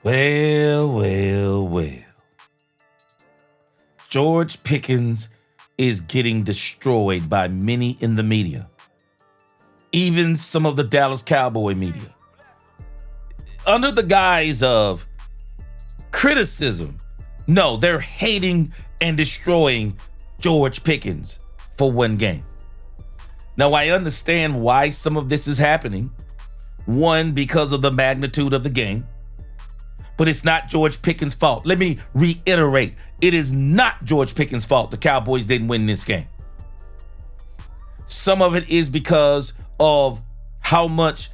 Well. George Pickens is getting destroyed by many in the media, even some of the Dallas Cowboy media, under the guise of criticism. No, they're hating and destroying George Pickens for one game. Now, I understand why some of this is happening. One, because of the magnitude of the game. But it's not George Pickens' fault. Let me reiterate. It is not George Pickens' fault the Cowboys didn't win this game. Some of it is because of how much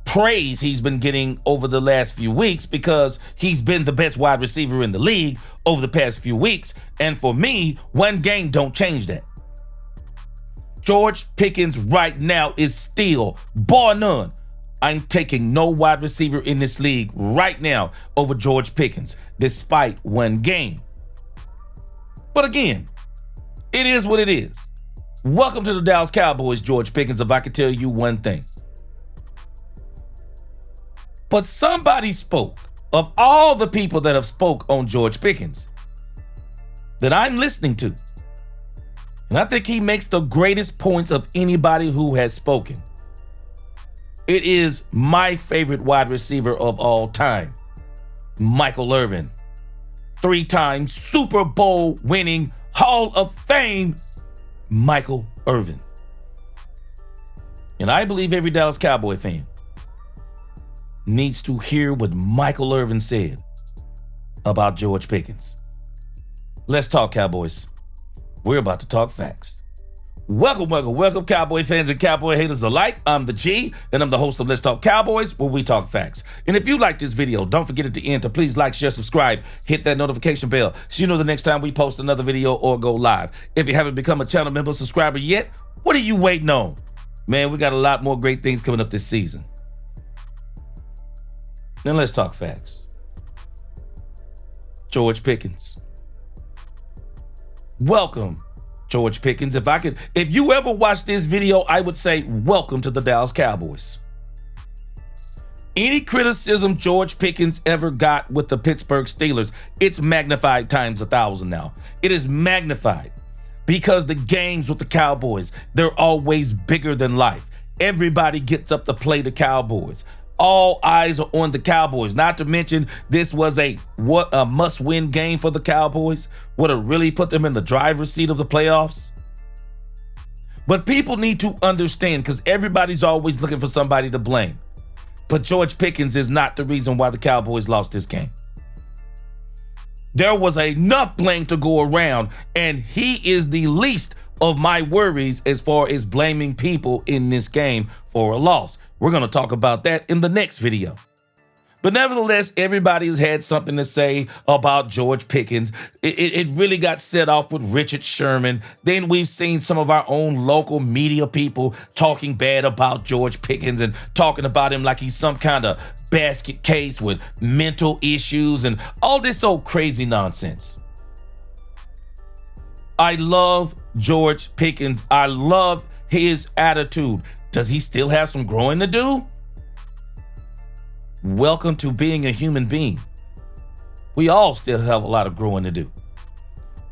praise he's been getting over the last few weeks, because he's been the best wide receiver in the league over the past few weeks. And for me, one game don't change that. George Pickens right now is still, bar none, I'm taking no wide receiver in this league right now over George Pickens, despite one game. But again, it is what it is. Welcome to the Dallas Cowboys, George Pickens, if I could tell you one thing. But somebody spoke, of all the people that have spoke on George Pickens, that I'm listening to. And I think he makes the greatest points of anybody who has spoken. It is my favorite wide receiver of all time, Michael Irvin. 3-time Super Bowl winning Hall of Fame, Michael Irvin. And I believe every Dallas Cowboy fan needs to hear what Michael Irvin said about George Pickens. Let's talk Cowboys. We're about to talk facts. Welcome, Cowboy fans and Cowboy haters alike. I'm the G, and I'm the host of Let's Talk Cowboys, where we talk facts. And if you like this video, don't forget at the end to please like, share, subscribe, hit that notification bell so you know the next time we post another video or go live. If you haven't become a channel member subscriber yet, what are you waiting on? Man, we got a lot more great things coming up this season. Now let's talk facts. George Pickens. Welcome, George Pickens. If you ever watch this video, I would say welcome to the Dallas Cowboys. Any criticism George Pickens ever got with the Pittsburgh Steelers, it's magnified times 1,000 now. It is magnified because the games with the Cowboys, they're always bigger than life. Everybody gets up to play the Cowboys. All eyes are on the Cowboys. Not to mention, this was a must-win game for the Cowboys. Would have really put them in the driver's seat of the playoffs. But people need to understand, because everybody's always looking for somebody to blame. But George Pickens is not the reason why the Cowboys lost this game. There was enough blame to go around, and he is the least of my worries as far as blaming people in this game for a loss. We're going to talk about that in the next video. But nevertheless, everybody has had something to say about George Pickens. It really got set off with Richard Sherman. Then we've seen some of our own local media people talking bad about George Pickens and talking about him like he's some kind of basket case with mental issues and all this old crazy nonsense. I love George Pickens. I love his attitude. Does he still have some growing to do? Welcome to being a human being. We all still have a lot of growing to do.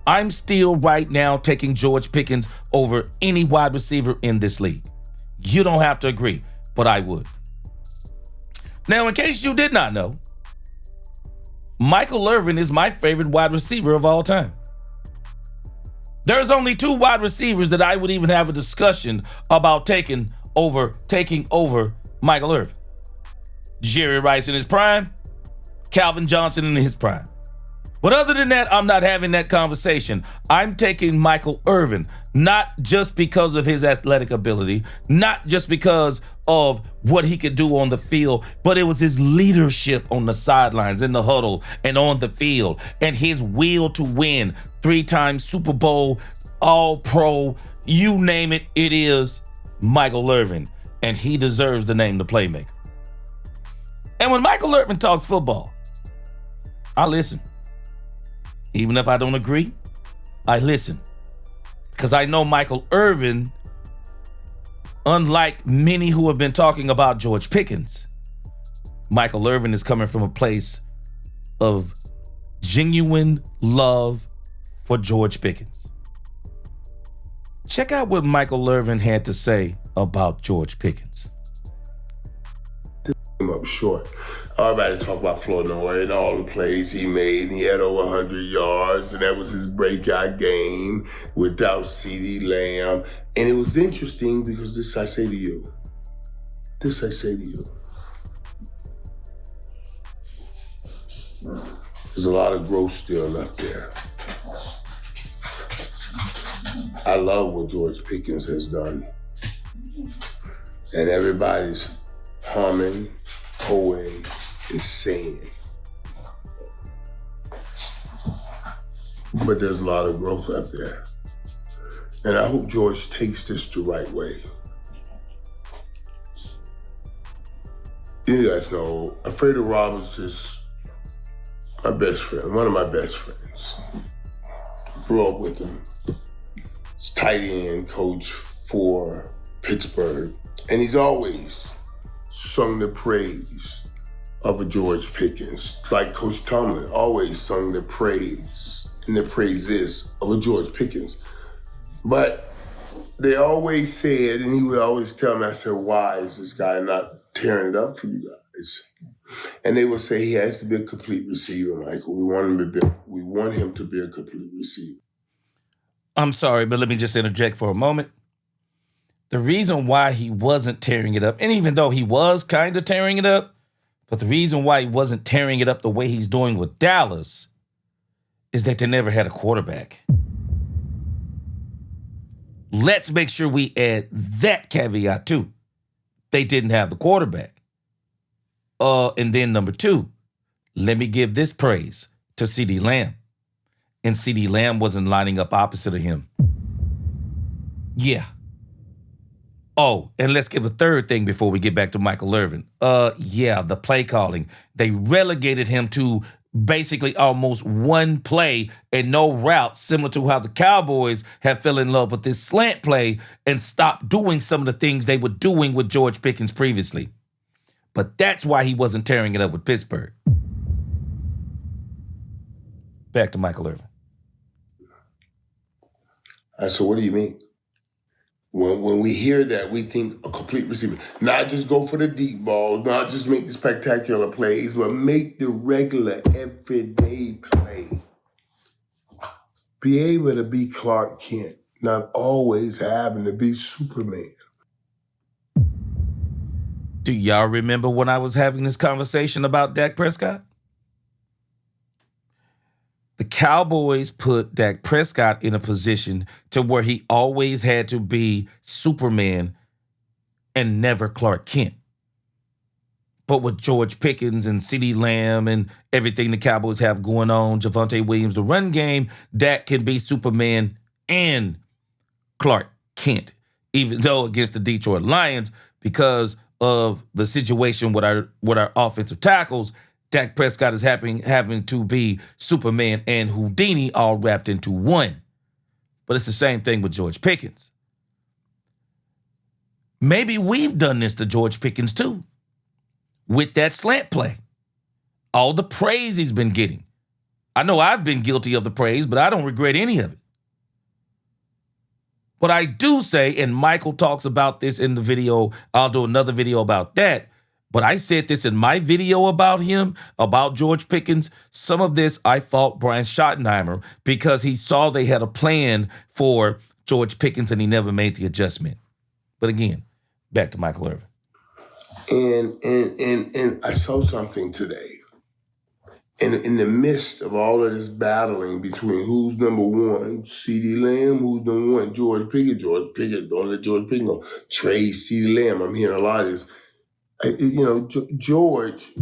I'm still right now taking George Pickens over any wide receiver in this league. You don't have to agree, but I would. Now, in case you did not know, Michael Irvin is my favorite wide receiver of all time. There's only 2 wide receivers that I would even have a discussion about taking over Michael Irvin. Jerry Rice in his prime, Calvin Johnson in his prime. But other than that, I'm not having that conversation. I'm taking Michael Irvin, not just because of his athletic ability, not just because of what he could do on the field, but it was his leadership on the sidelines, in the huddle, and on the field, and his will to win. 3-time Super Bowl, All-Pro, you name it, it is Michael Irvin, and he deserves the name the playmaker. And when Michael Irvin talks football, I listen. Even if I don't agree, I listen. Because I know Michael Irvin, unlike many who have been talking about George Pickens, Michael Irvin is coming from a place of genuine love for George Pickens. Check out what Michael Irvin had to say about George Pickens. Came up short. Everybody talk about Flournoy and all the plays he made, and he had over 100 yards, and that was his breakout game without CeeDee Lamb. And it was interesting because this I say to you. There's a lot of growth still left there. I love what George Pickens has done. And everybody's humming, hoeing, and singing. But there's a lot of growth left there. And I hope George takes this the right way. You guys know, Alfredo Roberts is my best friend, one of my best friends. Grew up with him. He's tight end coach for Pittsburgh. And he's always sung the praise of a George Pickens. Like Coach Tomlin always sung the praise and the praises of a George Pickens. But they always said, and he would always tell me, I said, why is this guy not tearing it up for you guys? And they would say he has to be a complete receiver, Michael. We want him to be a complete receiver. I'm sorry, but let me just interject for a moment. The reason why he wasn't tearing it up, and even though he was kind of tearing it up, but the reason why he wasn't tearing it up the way he's doing with Dallas is that they never had a quarterback. Let's make sure we add that caveat too. They didn't have the quarterback. And then number two, let me give this praise to CeeDee Lamb. And CeeDee Lamb wasn't lining up opposite of him. Yeah. Oh, and let's give a third thing before we get back to Michael Irvin. The play calling. They relegated him to basically almost one play and no route, similar to how the Cowboys have fell in love with this slant play and stopped doing some of the things they were doing with George Pickens previously. But that's why he wasn't tearing it up with Pittsburgh. Back to Michael Irvin. So what do you mean? When we hear that, we think a complete receiver. Not just go for the deep ball, not just make the spectacular plays, but make the regular, everyday play. Be able to be Clark Kent, not always having to be Superman. Do y'all remember when I was having this conversation about Dak Prescott? The Cowboys put Dak Prescott in a position to where he always had to be Superman and never Clark Kent. But with George Pickens and CeeDee Lamb and everything the Cowboys have going on, Javonte Williams, the run game, Dak can be Superman and Clark Kent, even though against the Detroit Lions, because of the situation with our offensive tackles, Dak Prescott is having to be Superman and Houdini all wrapped into one. But it's the same thing with George Pickens. Maybe we've done this to George Pickens too, with that slant play. All the praise he's been getting. I know I've been guilty of the praise, but I don't regret any of it. But I do say, and Michael talks about this in the video, I'll do another video about that, but I said this in my video about him, about George Pickens. Some of this I fault Brian Schottenheimer because he saw they had a plan for George Pickens and he never made the adjustment. But again, back to Michael Irvin. And I saw something today. In the midst of all of this battling between who's number one, CeeDee Lamb, who's number one, George Pickens, don't let George Pickens go. Trade CeeDee Lamb. I'm hearing a lot of this. George,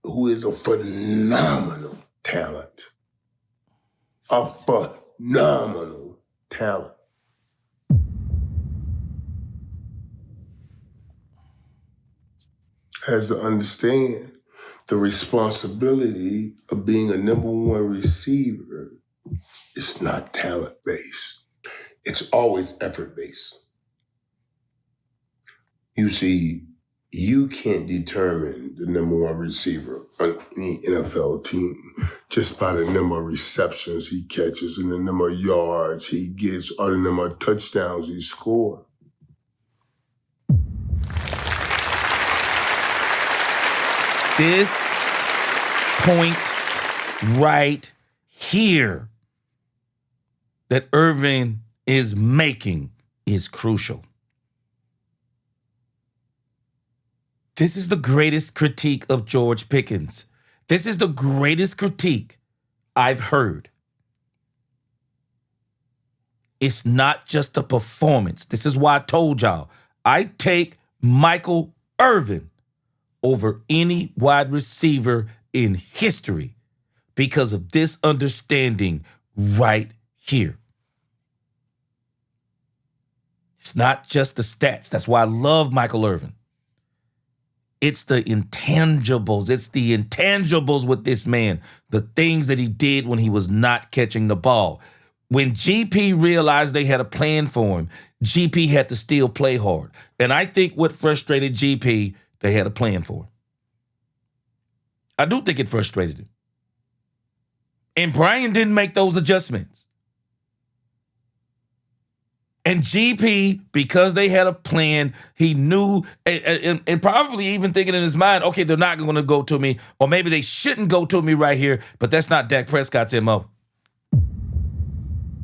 who is a phenomenal talent, has to understand the responsibility of being a number one receiver is not talent-based. It's always effort-based. You see You can't determine the number one receiver on any NFL team just by the number of receptions he catches and the number of yards he gets or the number of touchdowns he scores. This point right here that Irvin is making is crucial. This is the greatest critique of George Pickens. This is the greatest critique I've heard. It's not just a performance. This is why I told y'all, I take Michael Irvin over any wide receiver in history because of this understanding right here. It's not just the stats. That's why I love Michael Irvin. It's the intangibles. It's the intangibles with this man. The things that he did when he was not catching the ball. When GP realized they had a plan for him, GP had to still play hard. And I think what frustrated GP, they had a plan for him. I do think it frustrated him. And Brian didn't make those adjustments. And GP, because they had a plan, he knew, and probably even thinking in his mind, okay, they're not going to go to me, or maybe they shouldn't go to me right here, but that's not Dak Prescott's MO.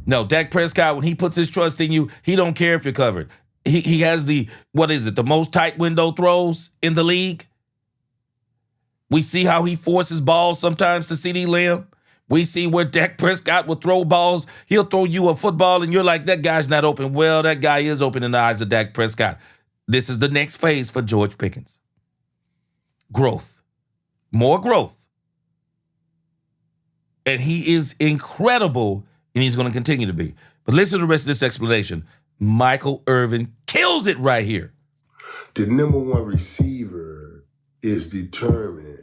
No, Dak Prescott, when he puts his trust in you, he don't care if you're covered. He has the most tight window throws in the league. We see how he forces balls sometimes to CeeDee Lamb. We see where Dak Prescott will throw balls. He'll throw you a football, and you're like, that guy's not open. Well, that guy is open in the eyes of Dak Prescott. This is the next phase for George Pickens. Growth. More growth. And he is incredible, and he's going to continue to be. But listen to the rest of this explanation. Michael Irvin kills it right here. The number one receiver is determined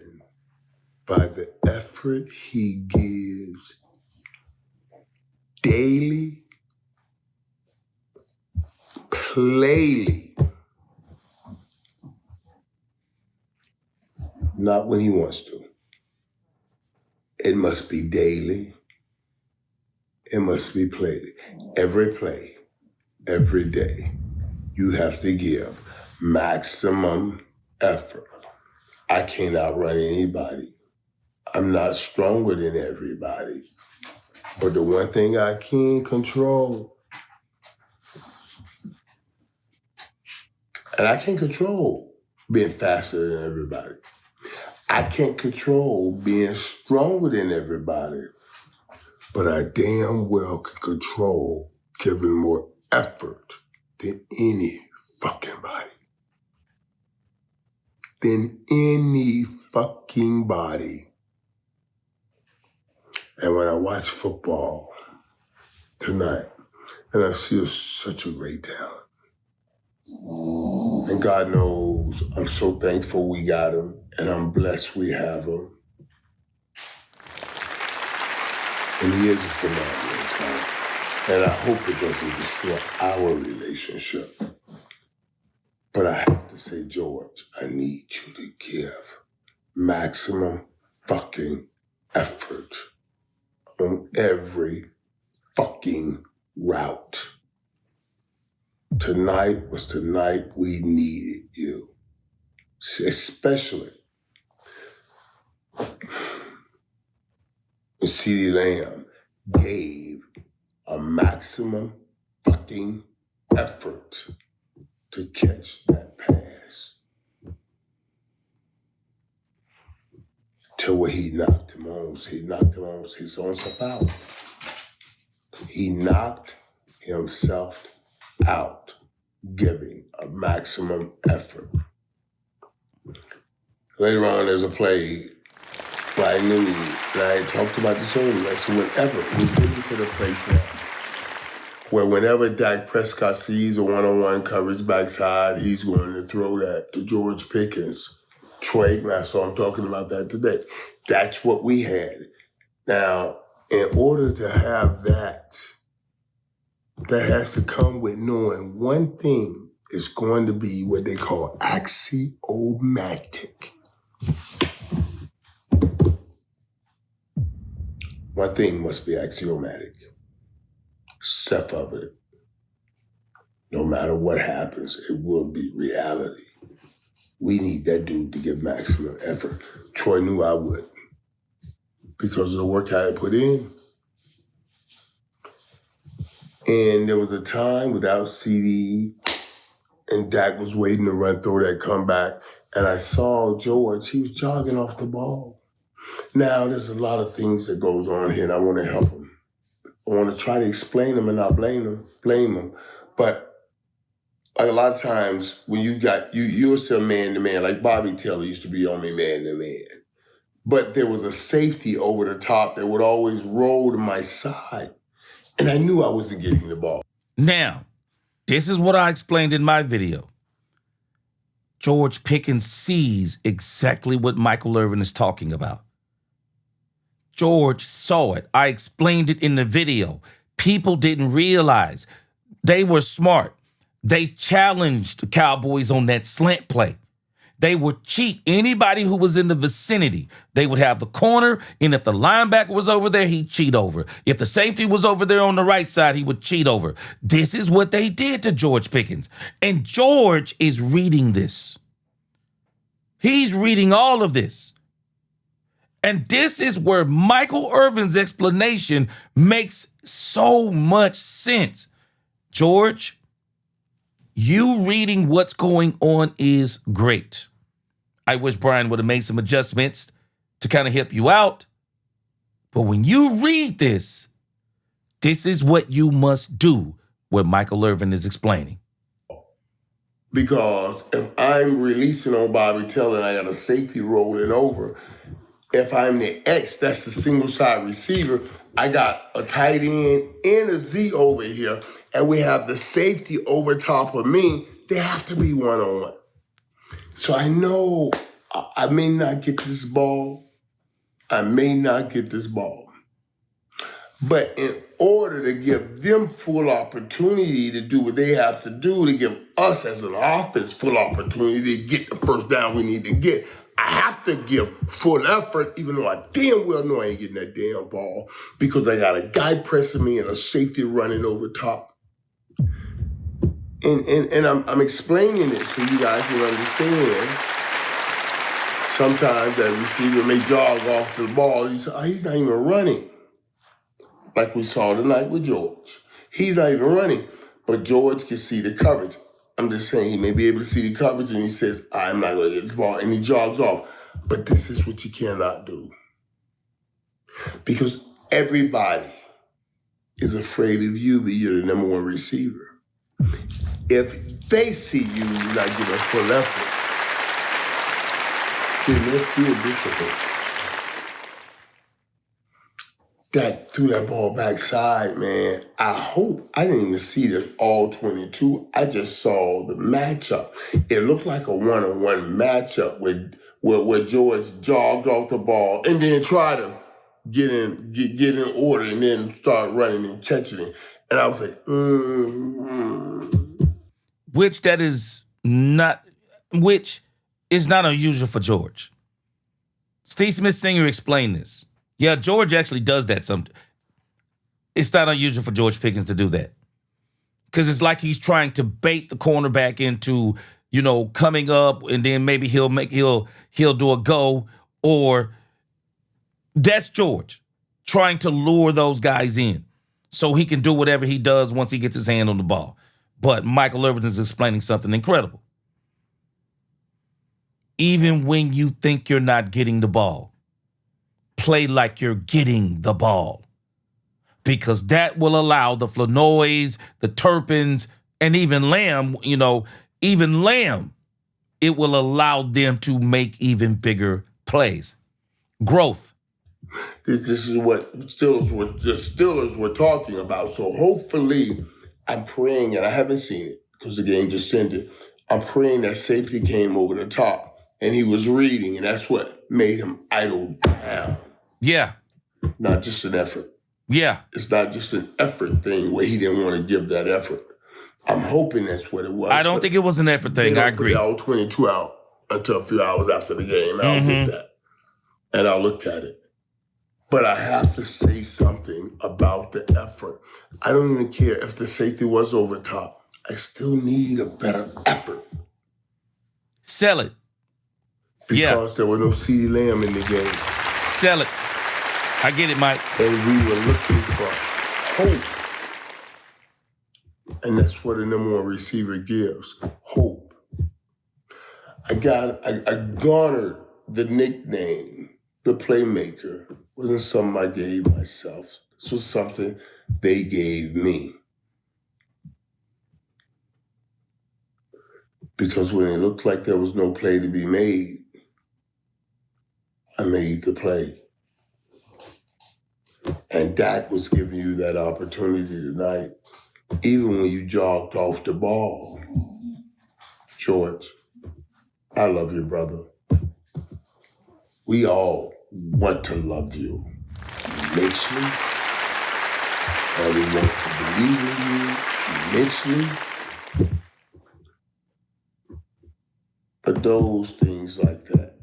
by the effort he gives daily, plainly, not when he wants to. It must be daily. It must be played. Every play, every day, you have to give maximum effort. I can't outrun anybody. I'm not stronger than everybody. But the one thing I can control, and I can't control being faster than everybody. I can't control being stronger than everybody. But I damn well can control giving more effort than any fucking body. Than any fucking body. And when I watch football tonight, and I see such a great talent. And God knows I'm so thankful we got him, and I'm blessed we have him. And he is a phenomenal talent. And I hope it doesn't destroy our relationship. But I have to say, George, I need you to give maximum fucking effort on every fucking route. Tonight was the night we needed you. Especially when CeeDee Lamb gave a maximum fucking effort to catch that pass to where he knocked him on his own self out. He knocked himself out, giving a maximum effort. Later on, there's a play where I knew that I talked about this earlier. So whenever we're getting to the place now, where whenever Dak Prescott sees a one-on-one coverage backside, he's going to throw that to George Pickens. Trademark, so I'm talking about that today. That's what we had. Now, in order to have that has to come with knowing one thing is going to be what they call axiomatic. One thing must be axiomatic. Self of it. No matter what happens, it will be reality. We need that dude to give maximum effort. Troy knew I would because of the work I had put in. And there was a time without CD, and Dak was waiting to run through that comeback, and I saw George. He was jogging off the ball. Now, there's a lot of things that goes on here, and I want to help him. I want to try to explain them and not blame them. But like a lot of times when you're still man to man, like Bobby Taylor used to be only man to man. But there was a safety over the top that would always roll to my side. And I knew I wasn't getting the ball. Now, this is what I explained in my video. George Pickens sees exactly what Michael Irvin is talking about. George saw it. I explained it in the video. People didn't realize. They were smart. They challenged the Cowboys on that slant play. They would cheat anybody who was in the vicinity. They would have the corner, and if the linebacker was over there, he'd cheat over. If the safety was over there on the right side, he would cheat over. This is what they did to George Pickens. And George is reading this. He's reading all of this. And this is where Michael Irvin's explanation makes so much sense. George, you reading what's going on is great. I wish Brian would have made some adjustments to kind of help you out. But when you read this, this is what you must do, what Michael Irvin is explaining. Because if I'm releasing on Bobby Taylor and I got a safety rolling over, if I'm the X, that's the single side receiver, I got a tight end and a Z over here, and we have the safety over top of me. They have to be one-on-one. So I know I may not get this ball. But in order to give them full opportunity to do what they have to do, to give us as an offense full opportunity to get the first down we need to get, I have to give full effort, even though I damn well know I ain't getting that damn ball, because I got a guy pressing me and a safety running over top. And I'm explaining it so you guys can understand. Sometimes that receiver may jog off the ball. He's not even running. Like we saw tonight with George. He's not even running, but George can see the coverage. I'm just saying he may be able to see the coverage, and he says, I'm not going to get this ball, and he jogs off. But this is what you cannot do. Because everybody is afraid of you, but you're the number one receiver. If they see you not giving full effort, then they'll feel disciplined. Dak threw that ball backside, man. I didn't even see the all 22. I just saw the matchup. It looked like a one-on-one matchup where George jogged off the ball and then tried to get in order and then start running and catching it. And I was like, Which is not unusual for George. Steve Smith Sr. explained this. Yeah, George actually does that sometimes. It's not unusual for George Pickens to do that. Because it's like he's trying to bait the cornerback into, coming up, and then maybe he'll do a go, or that's George trying to lure those guys in so he can do whatever he does once he gets his hand on the ball. But Michael Irvin is explaining something incredible. Even when you think you're not getting the ball, play like you're getting the ball, because that will allow the Flanois, the Turpins, and even Lamb, it will allow them to make even bigger plays. Growth. This is what the Steelers were talking about. So hopefully, I'm praying, and I haven't seen it because the game just ended. I'm praying that safety came over the top and he was reading, and that's what made him idle down. Yeah. Not just an effort. Yeah. It's not just an effort thing where he didn't want to give that effort. I'm hoping that's what it was. I don't think it was an effort thing. I agree. Put all 22 out until a few hours after the game. I'll get that. And I'll look at it. But I have to say something about the effort. I don't even care if the safety was over top. I still need a better effort. Sell it. Because there was no CeeDee Lamb in the game. Sell it. I get it, Mike. And we were looking for hope. And that's what a number one receiver gives. Hope. I garnered the nickname, the playmaker. Wasn't something I gave myself. This was something they gave me. Because when it looked like there was no play to be made, I made the play. And Dak was giving you that opportunity tonight, even when you jogged off the ball. George, I love you, brother. We all want to love you immensely. And we want to believe in you immensely. But those things like that,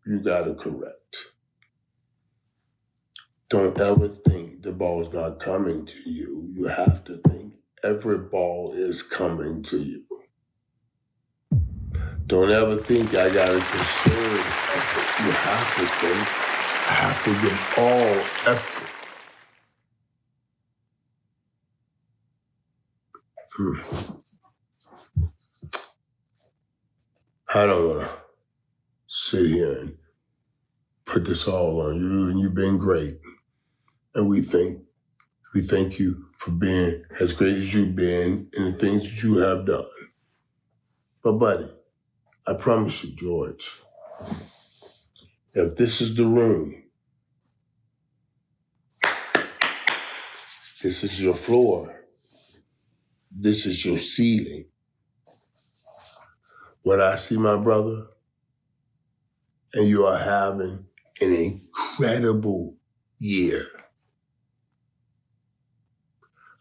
you got to correct. Don't ever think the ball's not coming to you. You have to think every ball is coming to you. Don't ever think I got to conserve effort. You have to think I have to give all effort. I don't want to sit here and put this all on you, and you've been great. And we thank you for being as great as you've been and the things that you have done. But buddy, I promise you, George, if this is the room, this is your floor, this is your ceiling. When I see my brother and you are having an incredible year,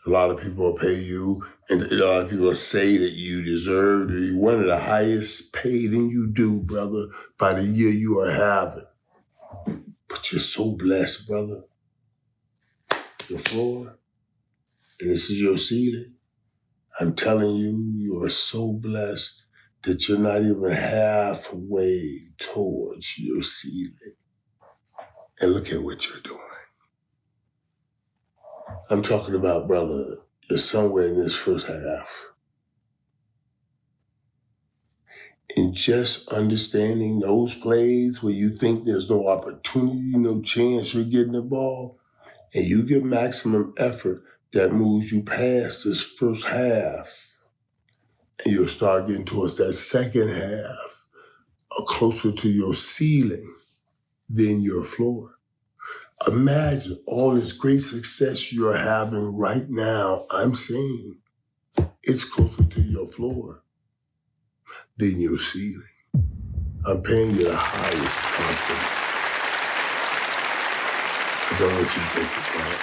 a lot of people will pay you, and a lot of people will say that you deserve to be one of the highest paid than you do, brother, by the year you are having. But you're so blessed, brother. Your floor, and this is your ceiling. I'm telling you, you are so blessed that you're not even halfway towards your ceiling. And look at what you're doing. I'm talking about, brother, you're somewhere in this first half. And just understanding those plays where you think there's no opportunity, no chance you're getting the ball, and you give maximum effort that moves you past this first half, and you'll start getting towards that second half, or closer to your ceiling than your floor. Imagine all this great success you're having right now. I'm saying it's closer to your floor than your ceiling. I'm paying you the highest compliment. I don't want you to take it back.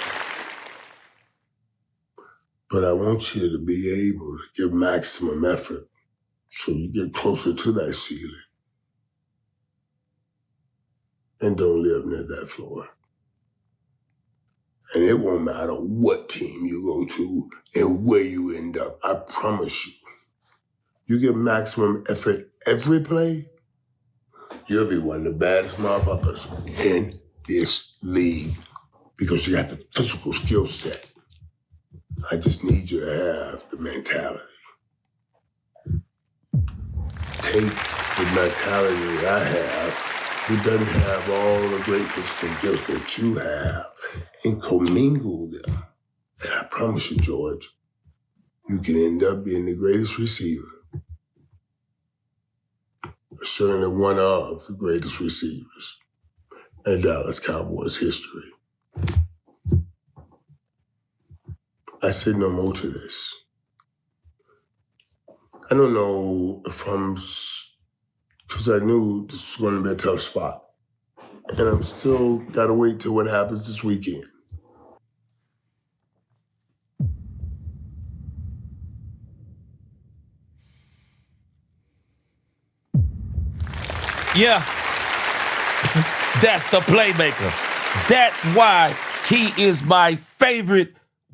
But I want you to be able to give maximum effort so you get closer to that ceiling. And don't live near that floor. And it won't matter what team you go to and where you end up. I promise you. You give maximum effort every play, you'll be one of the baddest motherfuckers in this league because you got the physical skill set. I just need you to have the mentality. Take the mentality that I have, who doesn't have all the great physical gifts that you have, and commingle them. And I promise you, George, you can end up being the greatest receiver. Certainly one of the greatest receivers in Dallas Cowboys history. I said no more to this. I don't know if because I knew this was going to be a tough spot. And I'm still got to wait till what happens this weekend. Yeah, that's the playmaker. That's why he is my favorite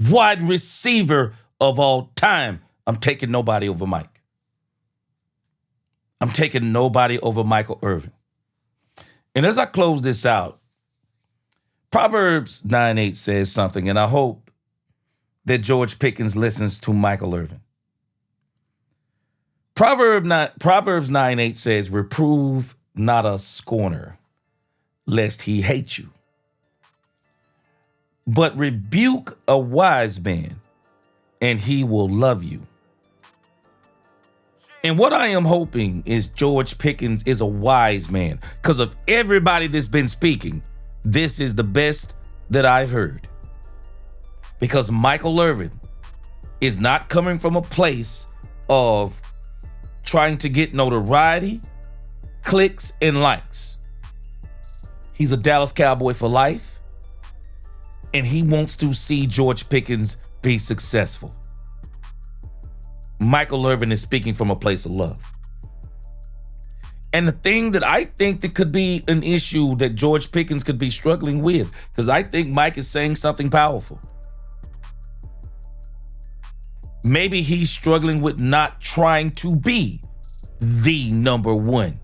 wide receiver of all time. I'm taking nobody over Mike. I'm taking nobody over Michael Irvin. And as I close this out, Proverbs 9:8 says something, and I hope that George Pickens listens to Michael Irvin. Proverbs 9:8 says, reprove not a scorner, lest he hate you. But rebuke a wise man, and he will love you. And what I am hoping is George Pickens is a wise man, because of everybody that's been speaking, this is the best that I've heard. Because Michael Irvin is not coming from a place of trying to get notoriety, clicks, and likes. He's a Dallas Cowboy for life, and he wants to see George Pickens be successful. Michael Irvin is speaking from a place of love. And the thing that I think that could be an issue that George Pickens could be struggling with, because I think Mike is saying something powerful. Maybe he's struggling with not trying to be the number one.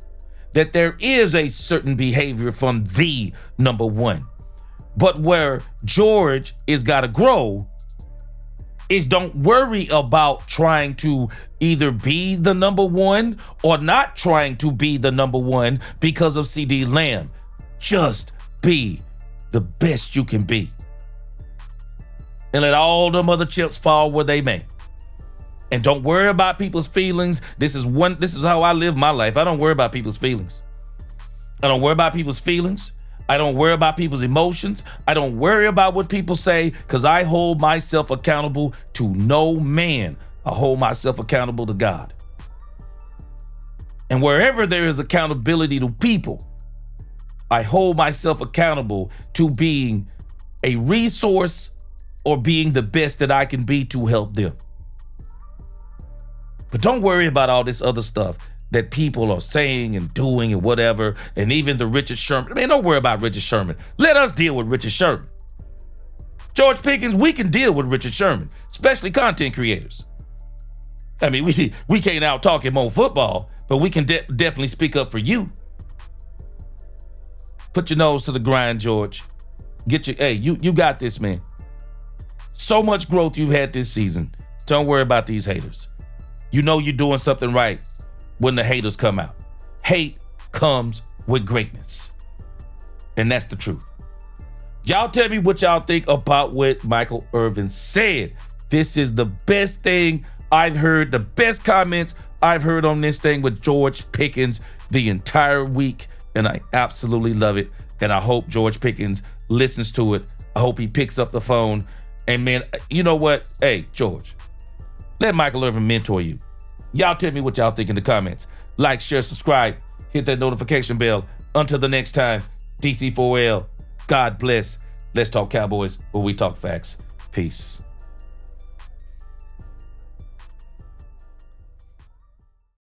That there is a certain behavior from the number one. But where George is got to grow is don't worry about trying to either be the number one or not trying to be the number one because of CD Lamb. Just be the best you can be. And let all them other chips fall where they may. And don't worry about people's feelings. This is how I live my life. I don't worry about people's feelings. I don't worry about people's feelings. I don't worry about people's emotions. I don't worry about what people say, because I hold myself accountable to no man. I hold myself accountable to God. And wherever there is accountability to people, I hold myself accountable to being a resource or being the best that I can be to help them. But don't worry about all this other stuff that people are saying and doing and whatever, and even the Richard Sherman. Man, don't worry about Richard Sherman. Let us deal with Richard Sherman. George Pickens, we can deal with Richard Sherman, especially content creators. I mean, we can't out-talk him on football, but we can definitely speak up for you. Put your nose to the grind, George. You got this, man. So much growth you've had this season. Don't worry about these haters. You know you're doing something right when the haters come out. Hate comes with greatness. And that's the truth. Y'all tell me what y'all think about what Michael Irvin said. This is the best thing I've heard, the best comments I've heard on this thing with George Pickens the entire week, and I absolutely love it. And I hope George Pickens listens to it. I hope he picks up the phone. And man, you know what? Hey, George, let Michael Irvin mentor you. Y'all tell me what y'all think in the comments. Like, share, subscribe, hit that notification bell. Until the next time, DC4L, God bless. Let's talk Cowboys, where we talk facts. Peace.